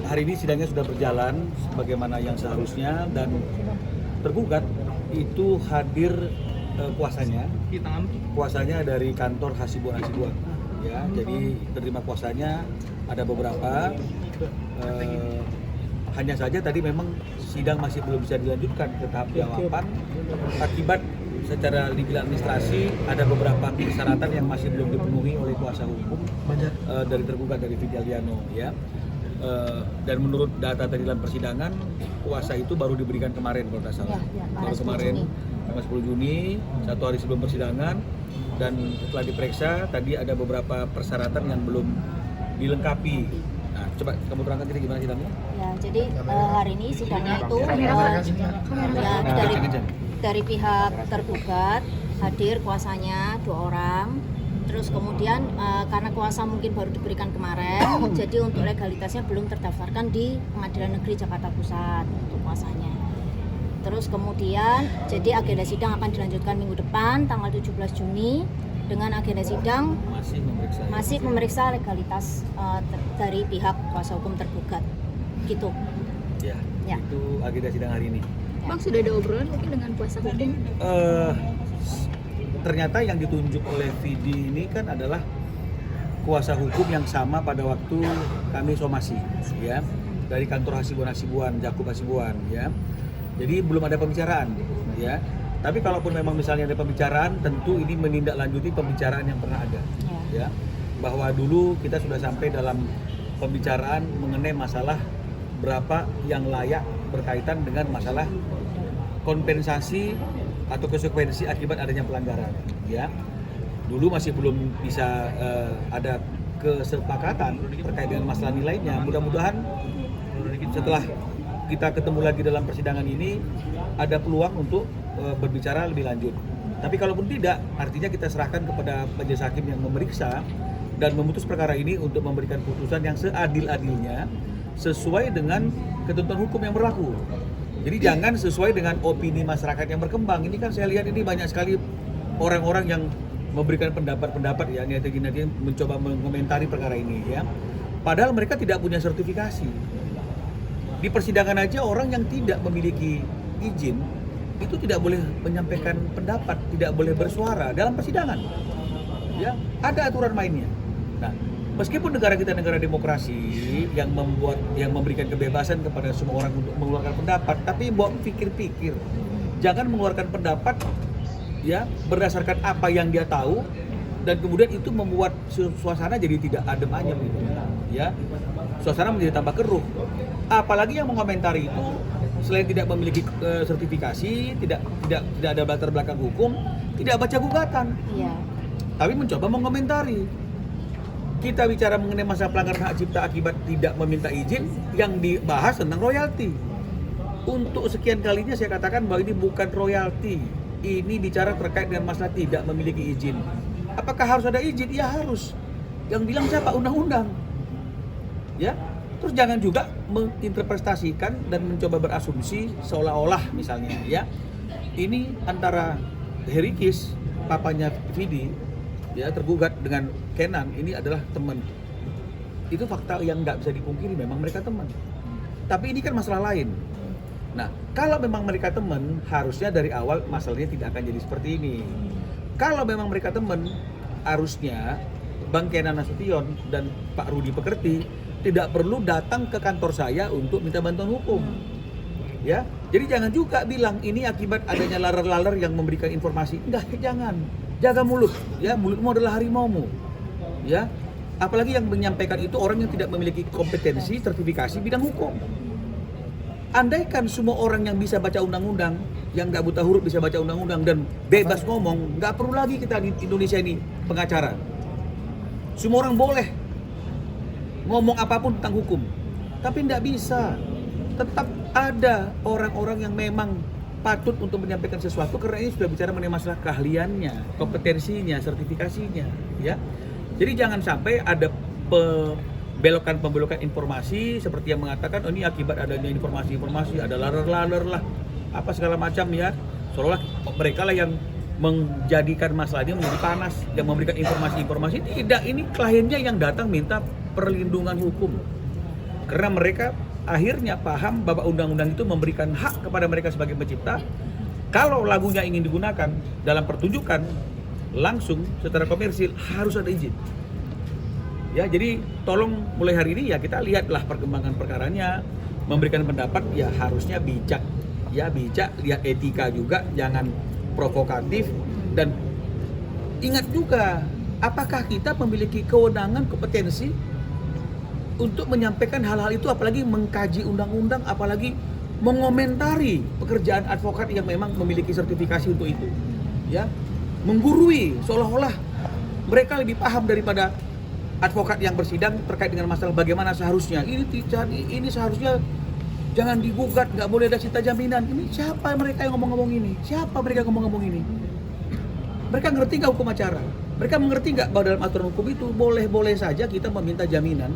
hari ini sidangnya sudah berjalan sebagaimana yang seharusnya, dan tergugat itu hadir kuasanya dari kantor Hasibuan ya. Jadi terima kuasanya ada beberapa, hanya saja tadi memang sidang masih belum bisa dilanjutkan ke tahap jawaban akibat secara legal administrasi ada beberapa persyaratan yang masih belum dipenuhi oleh kuasa hukum dari tergugat, dari Vidi Aldiano ya. Dan menurut data tadi dalam persidangan, kuasa itu baru diberikan kemarin kalau tidak salah, baru kemarin tanggal 10 Juni, 1 hari sebelum persidangan. Dan setelah diperiksa tadi ada beberapa persyaratan yang belum dilengkapi. Nah, coba kamu terangkan kita gimana sidangnya? Ya, jadi hari ini sidangnya itu dari pihak tergugat hadir kuasanya 2 orang. Terus kemudian karena kuasa mungkin baru diberikan kemarin, jadi untuk legalitasnya belum terdaftarkan di Pengadilan Negeri Jakarta Pusat untuk kuasanya. Terus kemudian jadi agenda sidang akan dilanjutkan minggu depan tanggal 17 Juni dengan agenda sidang masih memeriksa legalitas dari pihak kuasa hukum tergugat. Gitu. Ya. Itu agenda sidang hari ini. Bang, sudah ada obrolan mungkin dengan kuasa hukum? Ternyata yang ditunjuk oleh Vidi ini kan adalah kuasa hukum yang sama pada waktu kami somasi ya, dari kantor Hasibuan, Jakub Hasibuan ya. Jadi belum ada pembicaraan ya. Tapi kalaupun memang misalnya ada pembicaraan, tentu ini menindaklanjuti pembicaraan yang pernah ada ya. Bahwa dulu kita sudah sampai dalam pembicaraan mengenai masalah berapa yang layak berkaitan dengan masalah kompensasi atau konsekuensi akibat adanya pelanggaran ya. Dulu masih belum bisa ada kesepakatan terkait dengan masalah nilainya. Mudah-mudahan setelah kita ketemu lagi dalam persidangan ini ada peluang untuk berbicara lebih lanjut. Tapi kalaupun tidak, artinya kita serahkan kepada majelis hakim yang memeriksa dan memutus perkara ini untuk memberikan putusan yang seadil-adilnya sesuai dengan ketentuan hukum yang berlaku. Jadi jangan sesuai dengan opini masyarakat yang berkembang. Ini kan saya lihat ini banyak sekali orang-orang yang memberikan pendapat-pendapat ya, netizen mencoba mengomentari perkara ini ya. Padahal mereka tidak punya sertifikasi. Di persidangan aja orang yang tidak memiliki izin itu tidak boleh menyampaikan pendapat, tidak boleh bersuara dalam persidangan. Ya, ada aturan mainnya. Nah, meskipun negara kita negara demokrasi yang memberikan kebebasan kepada semua orang untuk mengeluarkan pendapat, tapi buat pikir-pikir, jangan mengeluarkan pendapat ya berdasarkan apa yang dia tahu dan kemudian itu membuat suasana jadi tidak adem ayem gitu. Ya, suasana menjadi tambah keruh. Apalagi yang mengomentari itu selain tidak memiliki sertifikasi, tidak ada latar belakang hukum, tidak baca gugatan, tapi mencoba mengomentari. Kita bicara mengenai masalah pelanggaran hak cipta akibat tidak meminta izin, yang dibahas tentang royalti. Untuk sekian kalinya saya katakan bahwa ini bukan royalti, ini bicara terkait dengan masalah tidak memiliki izin. Apakah harus ada izin? Ya harus. Yang bilang siapa? Undang-undang. Ya. Terus jangan juga menginterpretasikan dan mencoba berasumsi seolah-olah misalnya ya ini antara Herikis, papanya Vidi ya tergugat dengan Kenan ini adalah teman. Itu fakta yang nggak bisa dipungkiri, memang mereka teman. Tapi ini kan masalah lain. Nah, kalau memang mereka teman, harusnya dari awal masalahnya tidak akan jadi seperti ini. Kalau memang mereka teman, harusnya Bang Kenan Nasution dan Pak Rudi Pekerti tidak perlu datang ke kantor saya untuk minta bantuan hukum. Ya, jadi jangan juga bilang ini akibat adanya laler-laler yang memberikan informasi. Enggak, jangan. Jaga mulut, ya, mulutmu adalah harimaumu. Ya. Apalagi yang menyampaikan itu orang yang tidak memiliki kompetensi, sertifikasi bidang hukum. Andaikan semua orang yang bisa baca undang-undang, yang nggak buta huruf bisa baca undang-undang dan bebas ngomong, nggak perlu lagi kita di Indonesia ini pengacara. Semua orang boleh ngomong apapun tentang hukum, tapi tidak bisa. Tetap ada orang-orang yang memang patut untuk menyampaikan sesuatu karena ini sudah bicara mengenai masalah keahliannya, kompetensinya, sertifikasinya, ya. Jadi jangan sampai ada pembelokan informasi seperti yang mengatakan oh ini akibat adanya informasi-informasi, ada laler-laler lah, apa segala macam ya. Seolah mereka lah yang menjadikan masalah ini menjadi panas, yang memberikan informasi-informasi. Tidak, ini kliennya yang datang minta perlindungan hukum. Karena mereka akhirnya paham bahwa undang-undang itu memberikan hak kepada mereka sebagai pencipta. Kalau lagunya ingin digunakan dalam pertunjukan langsung secara komersil harus ada izin. Ya, jadi tolong mulai hari ini ya kita lihatlah perkembangan perkaranya, memberikan pendapat ya harusnya bijak. Ya bijak, lihat etika juga, jangan provokatif, dan ingat juga apakah kita memiliki kewenangan, kompetensi untuk menyampaikan hal-hal itu, apalagi mengkaji undang-undang, apalagi mengomentari pekerjaan advokat yang memang memiliki sertifikasi untuk itu. Ya, menggurui seolah-olah mereka lebih paham daripada advokat yang bersidang terkait dengan masalah bagaimana seharusnya. Ini seharusnya jangan digugat, nggak boleh ada cita jaminan. Ini siapa mereka yang ngomong-ngomong ini? Siapa mereka yang ngomong-ngomong ini? Mereka ngerti nggak hukum acara? Mereka mengerti nggak bahwa dalam aturan hukum itu boleh-boleh saja kita meminta jaminan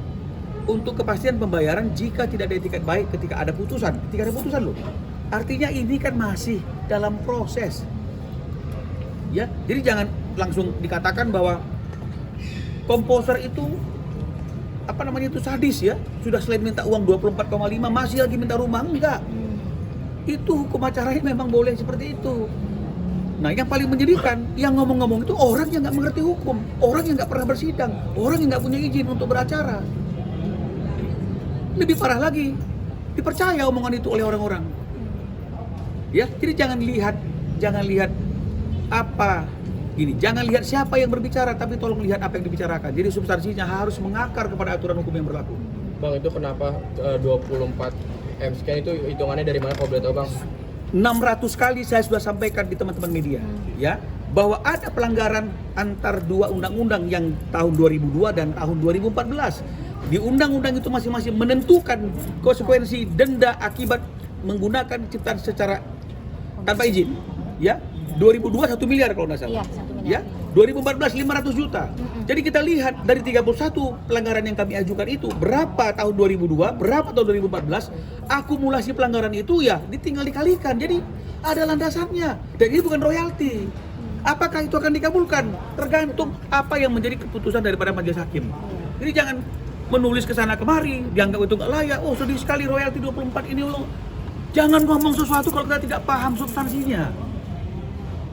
untuk kepastian pembayaran jika tidak ada etikat baik ketika ada putusan. Ketika ada putusan loh. Artinya ini kan masih dalam proses. Ya, jadi jangan langsung dikatakan bahwa komposer itu itu sadis ya. Sudah selain minta uang 24,5 masih lagi minta rumah, enggak. Itu hukum acaranya memang boleh seperti itu. Nah, yang paling menyedihkan yang ngomong-ngomong itu orang yang nggak mengerti hukum, orang yang nggak pernah bersidang, orang yang nggak punya izin untuk beracara. Lebih parah lagi, dipercaya omongan itu oleh orang-orang. Ya, jadi jangan lihat apa gini, jangan lihat siapa yang berbicara, tapi tolong lihat apa yang dibicarakan. Jadi substansinya harus mengakar kepada aturan hukum yang berlaku. Bang, itu kenapa 24 M sekian itu hitungannya dari mana kalau boleh tahu, Bang? 600 kali saya sudah sampaikan di teman-teman media, ya, bahwa ada pelanggaran antar dua undang-undang yang tahun 2002 dan tahun 2014. Di undang-undang itu masing-masing menentukan konsekuensi denda akibat menggunakan ciptaan secara tanpa izin, ya. 2002 1 miliar kalau nggak salah. Iya, 1 miliar. Ya, 2014 500 juta. Jadi kita lihat dari 31 pelanggaran yang kami ajukan itu, berapa tahun 2002, berapa tahun 2014, akumulasi pelanggaran itu ya ditinggal dikalikan. Jadi ada landasannya. Dan ini bukan royalti. Apakah itu akan dikabulkan? Tergantung apa yang menjadi keputusan daripada majelis hakim. Jadi jangan menulis ke sana kemari, dianggap itu nggak layak. Oh, sedih sekali royalti 24 ini. Oh. Jangan ngomong sesuatu kalau kita tidak paham substansinya.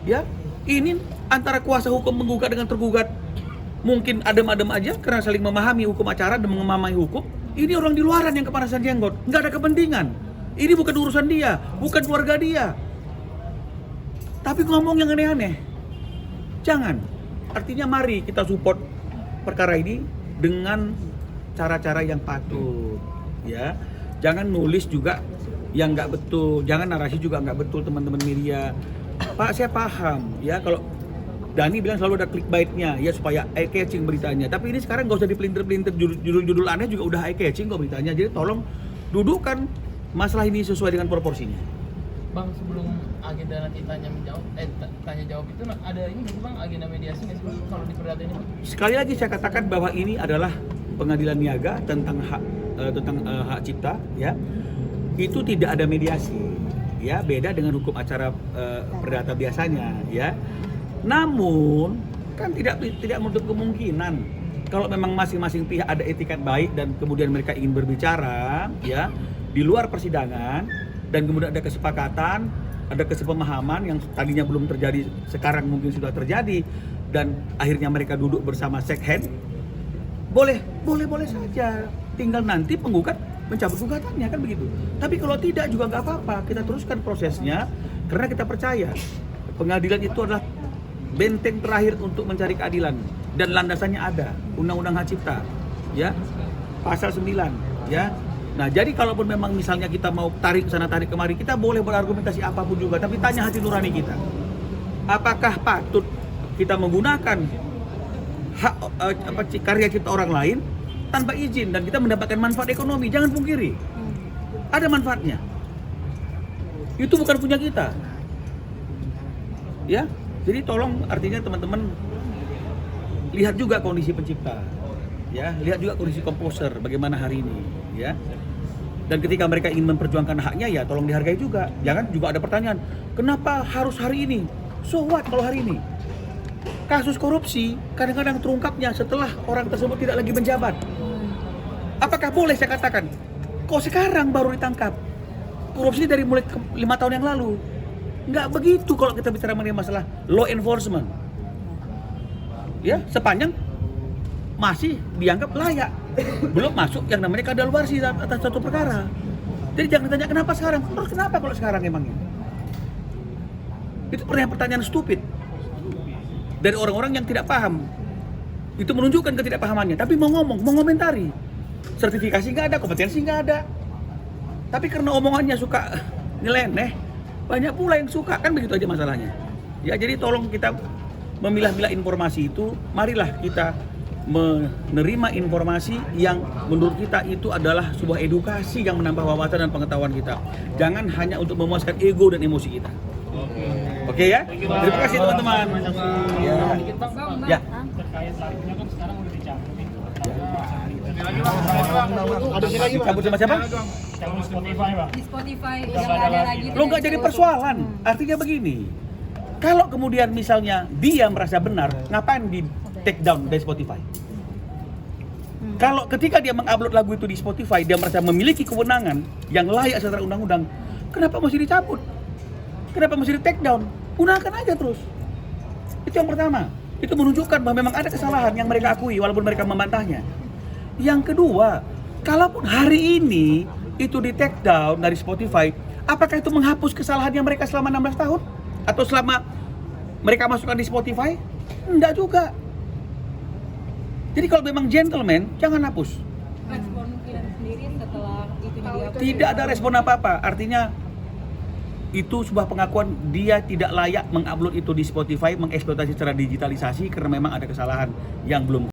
Ya, ini antara kuasa hukum menggugat dengan tergugat mungkin adem-adem aja karena saling memahami hukum acara dan memahami hukum. Ini orang di luaran yang kepanasan jenggot, nggak ada kepentingan. Ini bukan urusan dia, bukan keluarga dia. Tapi ngomong yang aneh-aneh. Jangan. Artinya mari kita support perkara ini dengan cara-cara yang patut, ya. Jangan nulis juga yang nggak betul, jangan narasi juga nggak betul, teman-teman media. Pak, saya paham ya kalau Dani bilang selalu ada clickbaitnya ya supaya eye catching beritanya. Tapi ini sekarang nggak usah dipelintir-pelintir, judul-judul aneh juga udah eye catching kok beritanya. Jadi tolong dudukkan masalah ini sesuai dengan proporsinya. Bang, sebelum agenda nanti tanya jawab itu ada ini nggak sih, Bang, agenda mediasi nggak sih, Bang, kalau di perdata ini, Bang? Sekali lagi saya katakan bahwa ini adalah pengadilan niaga tentang hak cipta, ya. Itu tidak ada mediasi. Ya, beda dengan hukum acara perdata biasanya, ya. Namun kan tidak menutup kemungkinan kalau memang masing-masing pihak ada etikat baik dan kemudian mereka ingin berbicara, ya, di luar persidangan dan kemudian ada kesepakatan, ada kesepemahaman yang tadinya belum terjadi, sekarang mungkin sudah terjadi dan akhirnya mereka duduk bersama shake hand, boleh saja. Tinggal nanti penggugat mencabut gugatannya, kan begitu. Tapi kalau tidak juga nggak apa-apa, kita teruskan prosesnya karena kita percaya pengadilan itu adalah benteng terakhir untuk mencari keadilan dan landasannya ada Undang-Undang Hak Cipta, ya, pasal 9, ya. Nah, jadi kalaupun memang misalnya kita mau tarik sana tarik kemari, kita boleh berargumentasi apapun juga, tapi tanya hati nurani kita. Apakah patut kita menggunakan hak karya cipta orang lain tanpa izin dan kita mendapatkan manfaat ekonomi? Jangan pungkiri, ada manfaatnya. Itu bukan punya kita, ya. Jadi tolong, artinya teman-teman lihat juga kondisi pencipta, ya, lihat juga kondisi komposer bagaimana hari ini, ya. Dan ketika mereka ingin memperjuangkan haknya, ya tolong dihargai juga. Jangan juga ada pertanyaan, kenapa harus hari ini? So what kalau hari ini? Kasus korupsi kadang-kadang terungkapnya setelah orang tersebut tidak lagi menjabat. Apakah boleh saya katakan Kok sekarang baru ditangkap? Korupsi dari mulai 5 tahun yang lalu. Nggak begitu kalau kita bicara mengenai masalah law enforcement. Ya, sepanjang masih dianggap layak. Belum masuk yang namanya kadaluarsa atas satu perkara. Jadi jangan ditanya kenapa sekarang. Terus kenapa kalau sekarang emangnya? Itu pertanyaan stupid dari orang-orang yang tidak paham. Itu menunjukkan ketidakpahamannya. Tapi mau ngomong, mau ngomentari. Sertifikasi nggak ada, kompetensi nggak ada. Tapi karena omongannya suka nyeleneh, banyak pula yang suka, kan begitu aja masalahnya. Ya, jadi tolong kita memilah-milah informasi itu. Marilah kita menerima informasi yang menurut kita itu adalah sebuah edukasi yang menambah wawasan dan pengetahuan kita. Jangan hanya untuk memuaskan ego dan emosi kita. Oke ya? Terima kasih teman-teman. Ya. Ya. Cabut sama siapa? Di Spotify udah nggak ada lagi. Lo nggak jadi persoalan. Artinya begini. Kalau kemudian misalnya dia merasa benar, ngapain di take down dari Spotify? Kalau ketika dia mengupload lagu itu di Spotify, dia merasa memiliki kewenangan yang layak secara undang-undang, kenapa mesti dicabut? Kenapa mesti di take down? Gunakan aja terus. Itu yang pertama. Itu menunjukkan bahwa memang ada kesalahan yang mereka akui walaupun mereka membantahnya. Yang kedua, kalaupun hari ini itu di take down dari Spotify, apakah itu menghapus kesalahan yang mereka selama 16 tahun? Atau selama mereka masukkan di Spotify? Enggak juga. Jadi kalau memang gentleman, jangan hapus. Respon kalian sendiri setelah itu dihapus? Tidak ada respon apa-apa. Artinya itu sebuah pengakuan dia tidak layak mengupload itu di Spotify, mengeksploitasi secara digitalisasi karena memang ada kesalahan yang belum